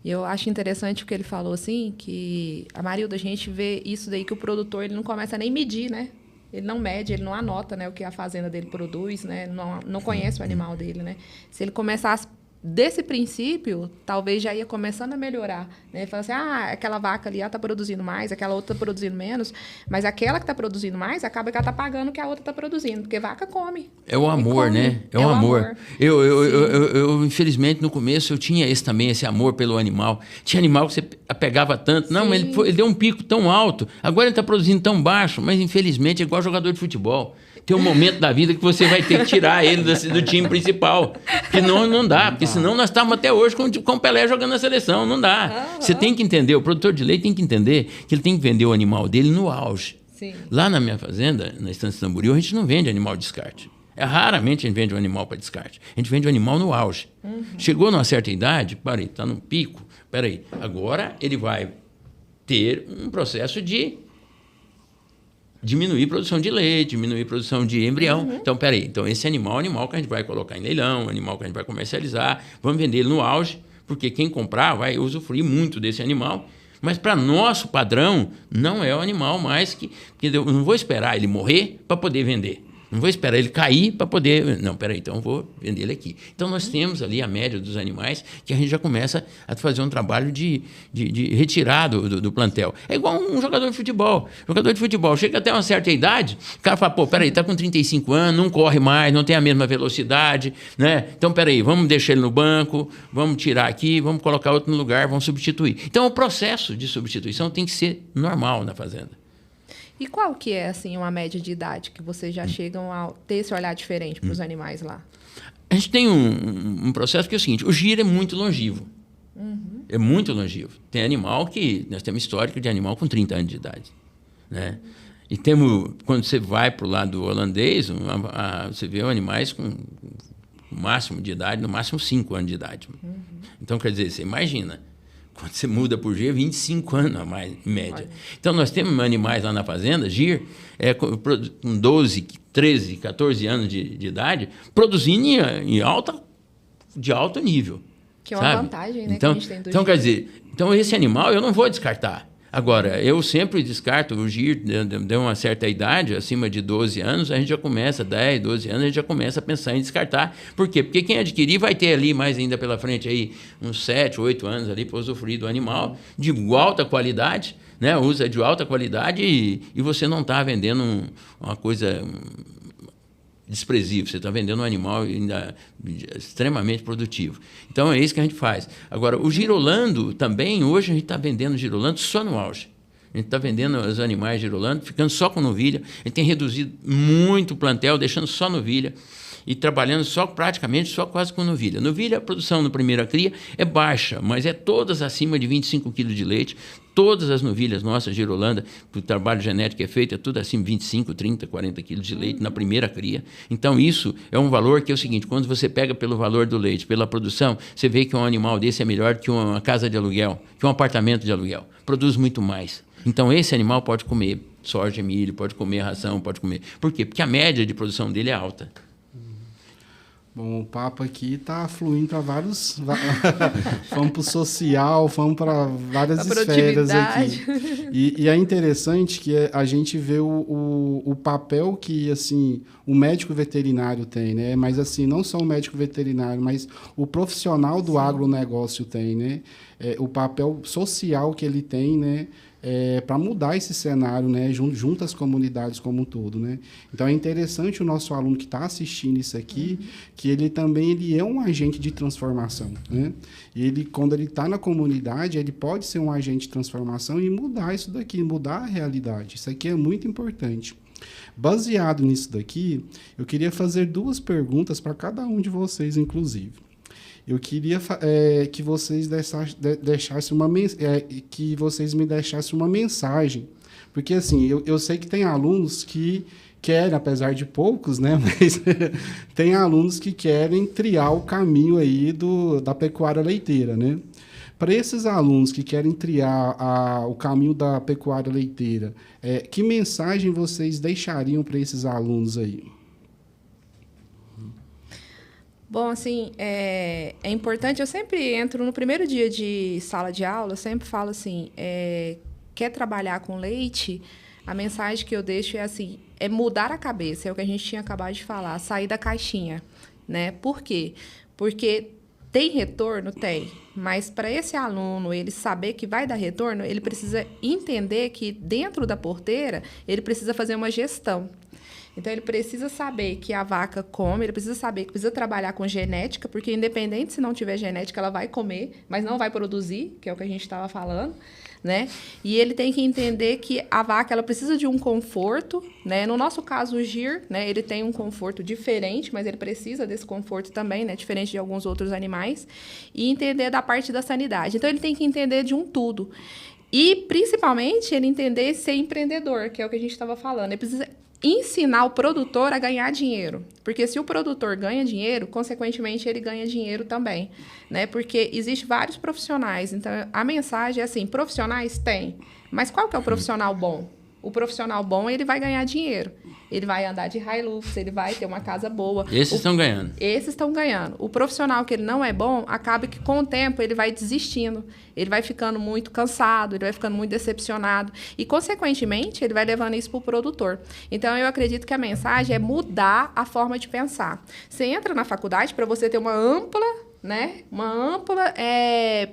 Eu acho interessante o que ele falou, assim, que a maioria da gente vê isso daí, que o produtor ele não começa nem medir, né? Ele não mede, ele não anota, né, o que a fazenda dele produz, né? Não conhece o animal dele, né? Se ele começasse desse princípio, talvez já ia começando a melhorar, né? Fala assim, aquela vaca ali, ela tá produzindo mais, aquela outra tá produzindo menos, mas aquela que tá produzindo mais, acaba que ela tá pagando o que a outra tá produzindo, porque vaca come. É o amor, né? É o amor. Eu, infelizmente, no começo, eu tinha esse amor pelo animal. Tinha animal que você apegava tanto. Não, mas ele deu um pico tão alto, agora ele tá produzindo tão baixo, mas infelizmente é igual jogador de futebol. Tem um momento da vida que você vai ter que tirar ele do time principal. Porque não dá. Porque senão nós estamos até hoje com o Pelé jogando na seleção. Não dá. Você tem que entender, o produtor de leite tem que entender que ele tem que vender o animal dele no auge. Sim. Lá na minha fazenda, na Estância Tamboril, a gente não vende animal de descarte. Raramente a gente vende um animal para descarte. A gente vende um animal no auge. Chegou numa certa idade, está no pico, agora ele vai ter um processo de diminuir a produção de leite, diminuir a produção de embrião. Então, então esse animal é um animal que a gente vai colocar em leilão, um animal que a gente vai comercializar, vamos vender ele no auge, porque quem comprar vai usufruir muito desse animal, mas para nosso padrão não é o animal mais que eu não vou esperar ele morrer para poder vender. Não vou esperar ele cair para poder... Não, então eu vou vender ele aqui. Então, nós temos ali a média dos animais que a gente já começa a fazer um trabalho de retirar do plantel. É igual um jogador de futebol. Jogador de futebol chega até uma certa idade, o cara fala, está com 35 anos, não corre mais, não tem a mesma velocidade, né? Então, vamos deixar ele no banco, vamos tirar aqui, vamos colocar outro no lugar, vamos substituir. Então, o processo de substituição tem que ser normal na fazenda. E qual que é, assim, uma média de idade que vocês já chegam a ter esse olhar diferente para os animais lá? A gente tem um processo que é o seguinte, o giro é muito longevo. É muito longevo. Tem animal que... Nós temos histórico de animal com 30 anos de idade. Né? E temos... Quando você vai para o lado holandês, você vê animais com o máximo de idade, no máximo 5 anos de idade. Então, quer dizer, você imagina... Quando você muda por GIR, 25 anos a mais, em média. Olha. Então, nós temos animais lá na fazenda, GIR, com 12, 13, 14 anos de idade, produzindo de alto nível. Que é uma vantagem, né? Então, que a gente tem do então GIR. Quer dizer, esse animal eu não vou descartar. Agora, eu sempre descarto o GIR, deu uma certa idade, acima de 12 anos, a gente já começa, 10, 12 anos, a gente já começa a pensar em descartar. Por quê? Porque quem adquirir vai ter ali mais ainda pela frente aí, uns 7, 8 anos ali para usufruir do animal de alta qualidade, né? Usa de alta qualidade e você não está vendendo uma coisa desprezível, você está vendendo um animal ainda extremamente produtivo. Então, é isso que a gente faz. Agora, o girolando também, hoje a gente está vendendo girolando só no auge. A gente está vendendo os animais girolando, ficando só com novilha. A gente tem reduzido muito o plantel, deixando só novilha e trabalhando praticamente quase com novilha. Novilha, a produção na primeira cria é baixa, mas é todas acima de 25 quilos de leite. Todas as novilhas nossas, girolanda, o trabalho genético é feito, é tudo assim, 25, 30, 40 quilos de leite na primeira cria. Então, isso é um valor que é o seguinte, quando você pega pelo valor do leite, pela produção, você vê que um animal desse é melhor que uma casa de aluguel, que um apartamento de aluguel. Produz muito mais. Então, esse animal pode comer soja, milho, pode comer ração, pode comer... Por quê? Porque a média de produção dele é alta. Bom, o papo aqui está fluindo para vários... Fomos para o social, fomos para várias esferas aqui. E é interessante que a gente vê o papel que assim, o médico veterinário tem, né? Mas assim, não só o médico veterinário, mas o profissional do agronegócio tem, né? O papel social que ele tem, né? Para mudar esse cenário, né, junto às comunidades como um todo, né? Então é interessante o nosso aluno que está assistindo isso aqui, que ele é um agente de transformação, né? E ele, quando ele está na comunidade, ele pode ser um agente de transformação e mudar isso daqui, mudar a realidade. Isso aqui é muito importante. Baseado nisso daqui, eu queria fazer 2 perguntas para cada um de vocês, inclusive. Eu queria que vocês que vocês me deixassem uma mensagem, porque assim, eu sei que tem alunos que querem, apesar de poucos, né, mas tem alunos que querem triar o caminho aí da pecuária leiteira, né? Para esses alunos que querem triar o caminho da pecuária leiteira, que mensagem vocês deixariam para esses alunos aí? Bom, assim, é importante, eu sempre entro no primeiro dia de sala de aula, eu sempre falo assim, quer trabalhar com leite, a mensagem que eu deixo é assim, é mudar a cabeça, é o que a gente tinha acabado de falar, sair da caixinha, né? Por quê? Porque tem retorno? Tem, mas para esse aluno, ele saber que vai dar retorno, ele precisa entender que dentro da porteira, ele precisa fazer uma gestão. Então, ele precisa saber que a vaca come, ele precisa saber que precisa trabalhar com genética, porque independente se não tiver genética, ela vai comer, mas não vai produzir, que é o que a gente estava falando, né? E ele tem que entender que a vaca, ela precisa de um conforto, né? No nosso caso, o gir, né? Ele tem um conforto diferente, mas ele precisa desse conforto também, né? Diferente de alguns outros animais. E entender da parte da sanidade. Então, ele tem que entender de um tudo. E, principalmente, ele entender ser empreendedor, que é o que a gente estava falando. Ele precisa ensinar o produtor a ganhar dinheiro. Porque se o produtor ganha dinheiro, consequentemente, ele ganha dinheiro também, né? Porque existem vários profissionais. Então, a mensagem é assim, profissionais tem, mas qual que é o profissional bom? O profissional bom, ele vai ganhar dinheiro. Ele vai andar de Hilux, ele vai ter uma casa boa. Esses estão ganhando. Esses estão ganhando. O profissional que ele não é bom, acaba que com o tempo ele vai desistindo. Ele vai ficando muito cansado, ele vai ficando muito decepcionado. E, consequentemente, ele vai levando isso para o produtor. Então, eu acredito que a mensagem é mudar a forma de pensar. Você entra na faculdade para você ter uma ampla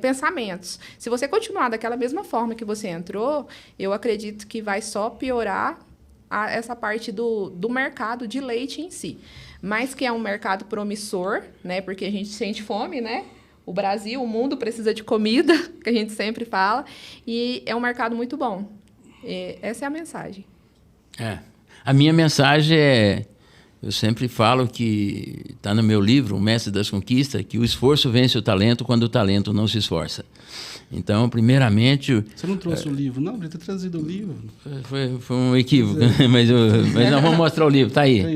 pensamentos. Se você continuar daquela mesma forma que você entrou, eu acredito que vai só piorar essa parte do mercado de leite em si. Mas que é um mercado promissor, né? Porque a gente sente fome, né? O Brasil, o mundo precisa de comida, que a gente sempre fala, e é um mercado muito bom. E essa é a mensagem. A minha mensagem é... Eu sempre falo que está no meu livro, O Mestre das Conquistas, que o esforço vence o talento quando o talento não se esforça. Então, primeiramente... Você não trouxe o livro? Não, podia ter trazido o livro. Foi um equívoco, mas nós vamos mostrar o livro, está aí.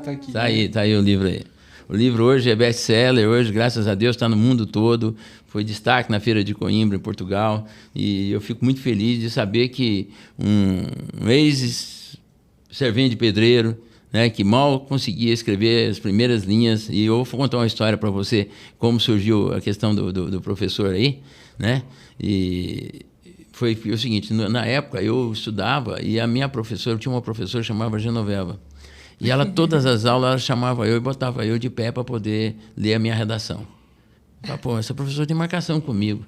Tá aqui. Está aí o livro aí. O livro hoje é best-seller, hoje, graças a Deus, está no mundo todo. Foi destaque na Feira de Coimbra, em Portugal. E eu fico muito feliz de saber que um ex-servente de pedreiro, né, que mal conseguia escrever as primeiras linhas, e eu vou contar uma história para você, como surgiu a questão do professor aí, né, e foi o seguinte, na época eu estudava, e a minha professora, eu tinha uma professora que chamava Genoveva, e ela, todas as aulas, ela chamava eu e botava eu de pé para poder ler a minha redação. Pô, essa professora tem marcação comigo.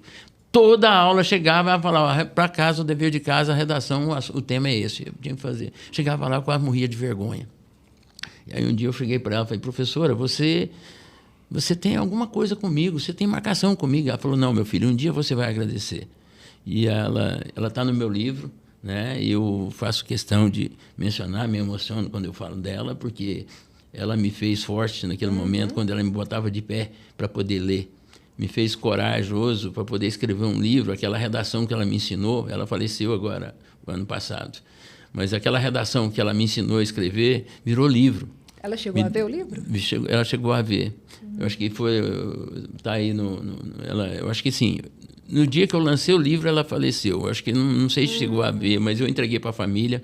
Toda a aula chegava, ela falava, para casa, o dever de casa, a redação, o tema é esse, eu tinha que fazer. Chegava lá, quase morria de vergonha. E aí um dia eu cheguei para ela e falei, professora, você tem alguma coisa comigo, você tem marcação comigo. Ela falou, não, meu filho, um dia você vai agradecer. E ela está no meu livro, né? E eu faço questão de mencionar, me emociono quando eu falo dela, porque ela me fez forte naquele momento, quando ela me botava de pé para poder ler. Me fez corajoso para poder escrever um livro, aquela redação que ela me ensinou, ela faleceu agora, o ano passado. Mas aquela redação que ela me ensinou a escrever virou livro. Ela chegou a ver o livro? Ela chegou a ver. Eu acho que foi... Está aí eu acho que sim. No dia que eu lancei o livro, ela faleceu. Eu acho que não sei se chegou a ver, mas eu entreguei para a família.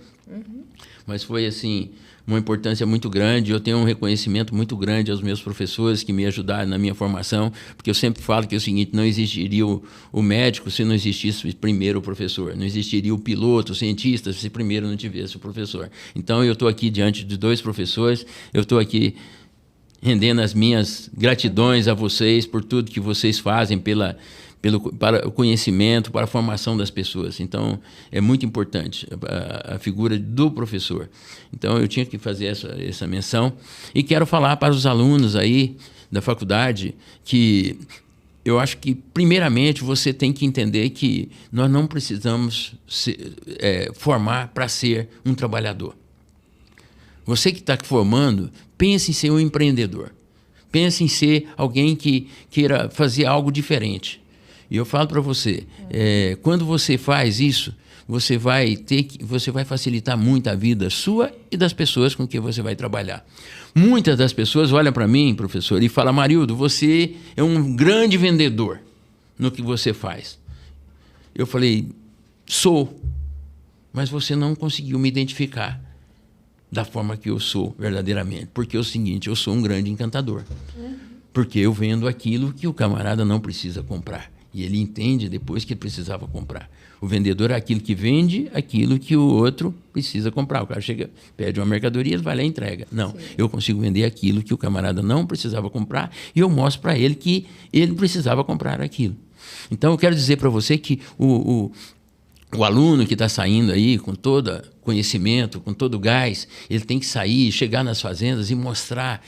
Mas foi assim... uma importância muito grande, eu tenho um reconhecimento muito grande aos meus professores que me ajudaram na minha formação, porque eu sempre falo que é o seguinte, não existiria o médico se não existisse primeiro o professor, não existiria o piloto, o cientista, se primeiro não tivesse o professor. Então, eu estou aqui diante de 2 professores, eu estou aqui rendendo as minhas gratidões a vocês por tudo que vocês fazem para o conhecimento, para a formação das pessoas. Então, é muito importante a figura do professor. Então, eu tinha que fazer essa menção. E quero falar para os alunos aí da faculdade que eu acho que, primeiramente, você tem que entender que nós não precisamos formar para ser um trabalhador. Você que está formando, pense em ser um empreendedor. Pense em ser alguém que queira fazer algo diferente. E eu falo para você, quando você faz isso, você vai facilitar muito a vida sua e das pessoas com quem você vai trabalhar. Muitas das pessoas olham para mim, professor, e falam, Marildo, você é um grande vendedor. no que você faz? Eu falei, sou, mas você não conseguiu me identificar da forma que eu sou verdadeiramente. Porque é o seguinte, eu sou um grande encantador. Porque eu vendo aquilo que o camarada não precisa comprar. E ele entende depois que ele precisava comprar. O vendedor é aquilo que vende, aquilo que o outro precisa comprar. O cara chega, pede uma mercadoria, ele vai lá e entrega. Não, sim, eu consigo vender aquilo que o camarada não precisava comprar e eu mostro para ele que ele precisava comprar aquilo. Então, eu quero dizer para você que o aluno que está saindo aí com todo conhecimento, com todo gás, ele tem que sair, chegar nas fazendas e mostrar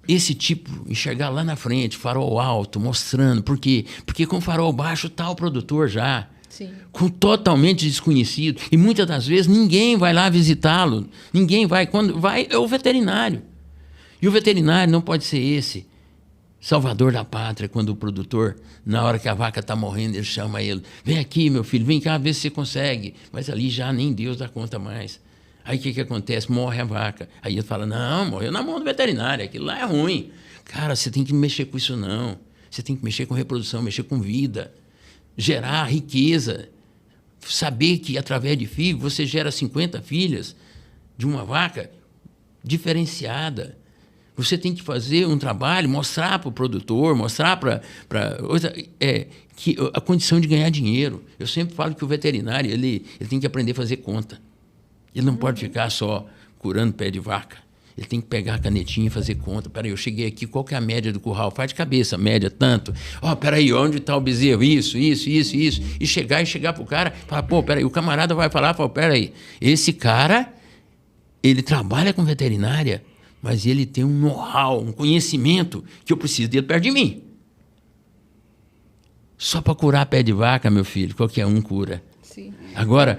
esse tipo, enxergar lá na frente, farol alto, mostrando. Por quê? Porque com farol baixo está o produtor já. Sim. Com totalmente desconhecido. E muitas das vezes ninguém vai lá visitá-lo. Ninguém vai. Quando vai, é o veterinário. E o veterinário não pode ser esse salvador da pátria, quando o produtor, na hora que a vaca está morrendo, ele chama ele. Vem aqui, meu filho, vem cá, vê se você consegue. Mas ali já nem Deus dá conta mais. Aí o que acontece? Morre a vaca. Aí ele fala, não, morreu na mão do veterinário, aquilo lá é ruim. Cara, você tem que mexer com isso não. Você tem que mexer com reprodução, mexer com vida. Gerar riqueza. Saber que através de filho você gera 50 filhas de uma vaca diferenciada. Você tem que fazer um trabalho, mostrar para o produtor, mostrar para que a condição de ganhar dinheiro. Eu sempre falo que o veterinário ele tem que aprender a fazer conta. Ele não pode ficar só curando pé de vaca. Ele tem que pegar a canetinha e fazer conta. Peraí, eu cheguei aqui, qual que é a média do curral? Faz de cabeça, média, tanto. Peraí, onde está o bezerro? Isso. E chegar para o cara, falar, peraí, o camarada vai falar, peraí, esse cara, ele trabalha com veterinária, mas ele tem um know-how, um conhecimento que eu preciso dele perto de mim. Só para curar pé de vaca, meu filho, qualquer um cura. Sim. Agora,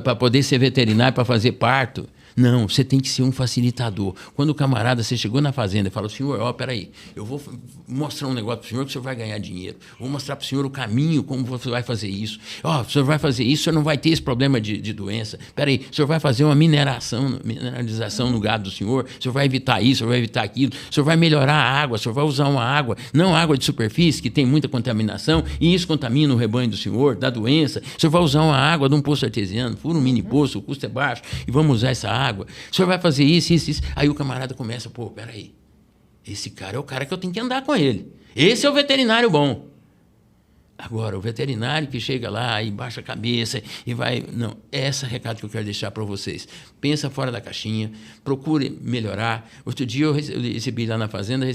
para poder ser veterinário, para fazer parto, não, você tem que ser um facilitador. Quando o camarada, você chegou na fazenda e falou, senhor, peraí, eu vou mostrar um negócio para o senhor que o senhor vai ganhar dinheiro. Vou mostrar para o senhor o caminho, como você vai fazer isso. O senhor vai fazer isso, o senhor não vai ter esse problema de doença. Peraí, o senhor vai fazer uma mineralização no gado do senhor, o senhor vai evitar isso, o senhor vai evitar aquilo, o senhor vai melhorar a água, o senhor vai usar uma água, não água de superfície, que tem muita contaminação, e isso contamina o rebanho do senhor, dá doença. O senhor vai usar uma água de um poço artesiano, fura um mini poço, o custo é baixo, e vamos usar essa água. O senhor vai fazer isso. Aí o camarada começa, peraí, esse cara é o cara que eu tenho que andar com ele. Esse é o veterinário bom. Agora, o veterinário que chega lá e baixa a cabeça e vai... Não, é esse recado que eu quero deixar para vocês. Pensa fora da caixinha, procure melhorar. Outro dia eu recebi lá na fazenda,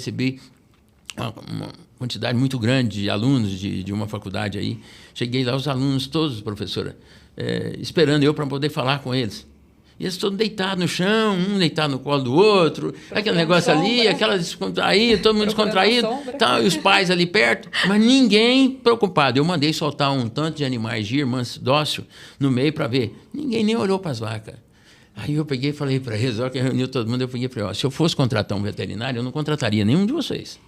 uma quantidade muito grande de alunos de uma faculdade aí. Cheguei lá, os alunos todos, professora, esperando eu para poder falar com eles. E eles todos deitados no chão, um deitado no colo do outro, aquele negócio ali, aquela descontraída, todo mundo descontraído, e os pais ali perto, mas ninguém preocupado. Eu mandei soltar um tanto de animais de manso, dócil, no meio para ver. Ninguém nem olhou para as vacas. Aí eu peguei e falei para eles, que reuniu todo mundo, eu peguei e falei, se eu fosse contratar um veterinário, eu não contrataria nenhum de vocês.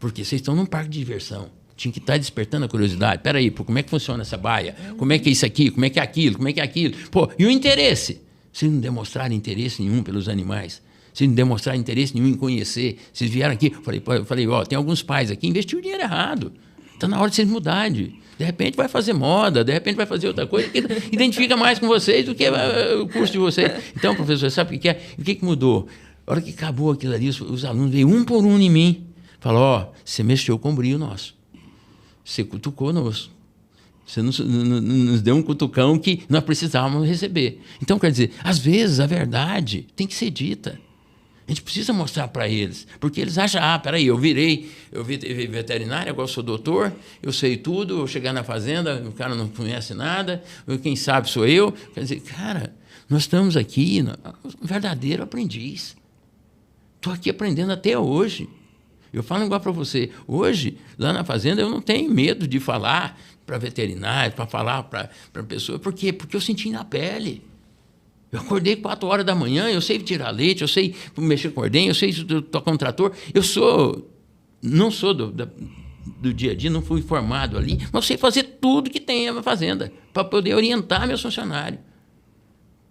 Porque vocês estão num parque de diversão. Tinha que estar despertando a curiosidade. Peraí, como é que funciona essa baia? Como é que é isso aqui? Como é que é aquilo? Como é que é aquilo? E o interesse? Se não demonstrarem interesse nenhum pelos animais, se não demonstrarem interesse nenhum em conhecer, vocês vieram aqui, eu falei, tem alguns pais aqui, investiu o dinheiro errado. Está na hora de vocês mudarem. De repente vai fazer moda, de repente vai fazer outra coisa que identifica mais com vocês do que o curso de vocês. Então, professor, sabe o que é? O que mudou? A hora que acabou aquilo ali, os alunos veio um por um em mim. Falou, você mexeu com o brilho nosso. Você cutucou nós. Você nos deu um cutucão que nós precisávamos receber. Então, quer dizer, às vezes a verdade tem que ser dita. A gente precisa mostrar para eles. Porque eles acham, peraí, eu virei veterinário, agora eu sou doutor, eu sei tudo, eu chegar na fazenda, o cara não conhece nada, quem sabe sou eu. Quer dizer, cara, nós estamos aqui, um verdadeiro aprendiz. Estou aqui aprendendo até hoje. Eu falo igual para você. Hoje, lá na fazenda, eu não tenho medo de falar para veterinário, para falar para pessoa. Por quê? Porque eu senti na pele. Eu acordei 4 horas da manhã, eu sei tirar leite, eu sei mexer com ordenha, eu sei tocar um trator. Não sou do dia a dia, não fui formado ali, mas eu sei fazer tudo que tem na fazenda para poder orientar meus funcionários.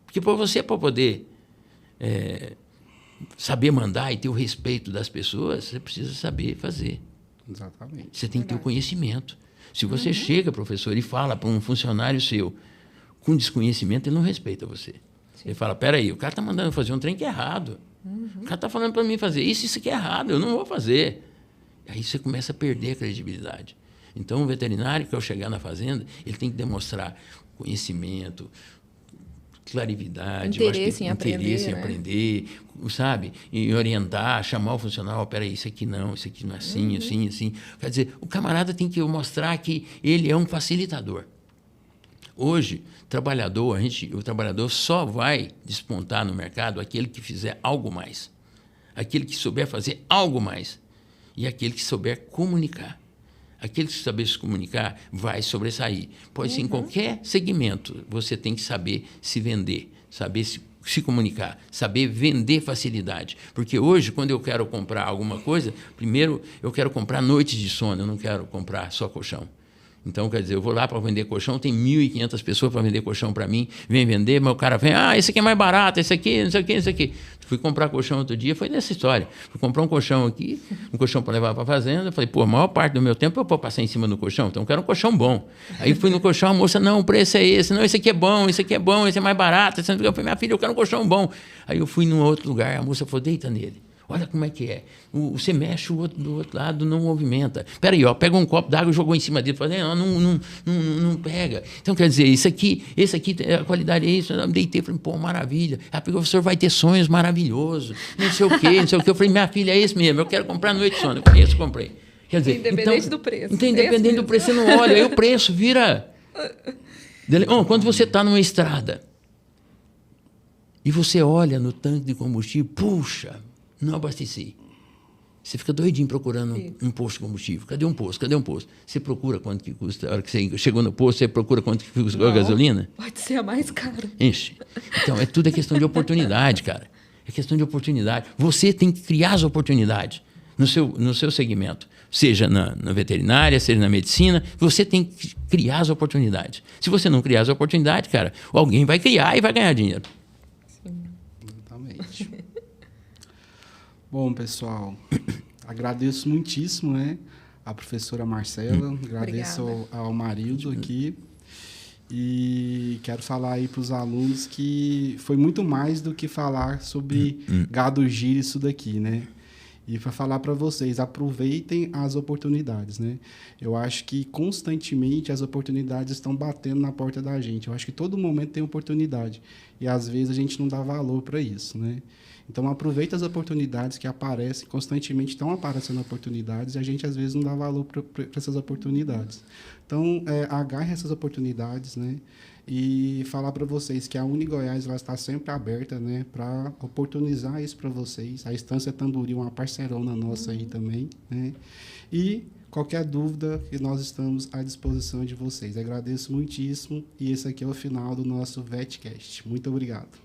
Porque para poder... saber mandar e ter o respeito das pessoas, você precisa saber fazer. Exatamente. Você tem que ter o conhecimento. Se você chega, professor, e fala para um funcionário seu com desconhecimento, ele não respeita você. Sim. Ele fala, peraí, o cara está mandando fazer um trem que é errado. O cara está falando para mim fazer isso que é errado, eu não vou fazer. Aí você começa a perder a credibilidade. Então, o veterinário, que ao chegar na fazenda, ele tem que demonstrar conhecimento, clarividade, interesse em aprender, sabe? E orientar, chamar o funcionário, peraí, isso aqui não é assim, assim, assim. Quer dizer, o camarada tem que mostrar que ele é um facilitador. Hoje, o trabalhador só vai despontar no mercado aquele que fizer algo mais. Aquele que souber fazer algo mais. E aquele que souber comunicar. Aquele que saber se comunicar vai sobressair. Pode ser em qualquer segmento. Você tem que saber se vender, saber se comunicar, saber vender facilidade. Porque hoje, quando eu quero comprar alguma coisa, primeiro eu quero comprar noites de sono, eu não quero comprar só colchão. Então, quer dizer, eu vou lá para vender colchão, tem 1.500 pessoas para vender colchão para mim, vem vender, mas o cara vem, esse aqui é mais barato, esse aqui, não sei o quê, isso aqui. Fui comprar colchão outro dia, foi nessa história. Fui comprar um colchão aqui, um colchão para levar para a fazenda, falei, a maior parte do meu tempo eu vou passar em cima do colchão, então eu quero um colchão bom. Aí fui no colchão, a moça, não, o preço é esse, não, esse aqui é bom, esse é mais barato. Eu falei, minha filha, eu quero um colchão bom. Aí eu fui num outro lugar, a moça falou, deita nele. Olha como é que é. Você mexe do outro lado, não movimenta. Espera aí, pega um copo d'água e jogou em cima dele. Falei, não pega. Então, quer dizer, esse aqui, a qualidade é isso. Eu deitei, falei, maravilha. Ela pegou, o professor vai ter sonhos maravilhosos. Não sei o quê. Eu falei, minha filha, é esse mesmo. Eu quero comprar noite de sono. Eu conheço, comprei. Quer dizer, independente do preço. Então, independente do preço, você não olha. Aí o preço vira... Quando você está numa estrada e você olha no tanque de combustível, puxa... Não abasteci. Você fica doidinho procurando um posto de combustível. Cadê um posto? Você procura quanto que custa. A hora que você chegou no posto, você procura quanto que custa a gasolina? Pode ser a mais cara. Enche. Então, tudo é questão de oportunidade, cara. É questão de oportunidade. Você tem que criar as oportunidades no seu segmento. Seja na veterinária, seja na medicina, você tem que criar as oportunidades. Se você não criar as oportunidades, cara, alguém vai criar e vai ganhar dinheiro. Sim. Exatamente. Bom, pessoal, agradeço muitíssimo, né, a professora Marcela, agradeço ao Marildo aqui e quero falar aí para os alunos que foi muito mais do que falar sobre gado giro isso daqui, né? E para falar para vocês, aproveitem as oportunidades, né? Eu acho que constantemente as oportunidades estão batendo na porta da gente. Eu acho que todo momento tem oportunidade e às vezes a gente não dá valor para isso, né? Então, aproveita as oportunidades que aparecem, constantemente estão aparecendo oportunidades e a gente, às vezes, não dá valor para essas oportunidades. Então, agarre essas oportunidades, né? E falar para vocês que a UniGoiás vai estar sempre aberta, né, para oportunizar isso para vocês. A Estância Tamboril é uma parceirona nossa aí também, né? E qualquer dúvida, que nós estamos à disposição de vocês. Agradeço muitíssimo e esse aqui é o final do nosso VetCast. Muito obrigado.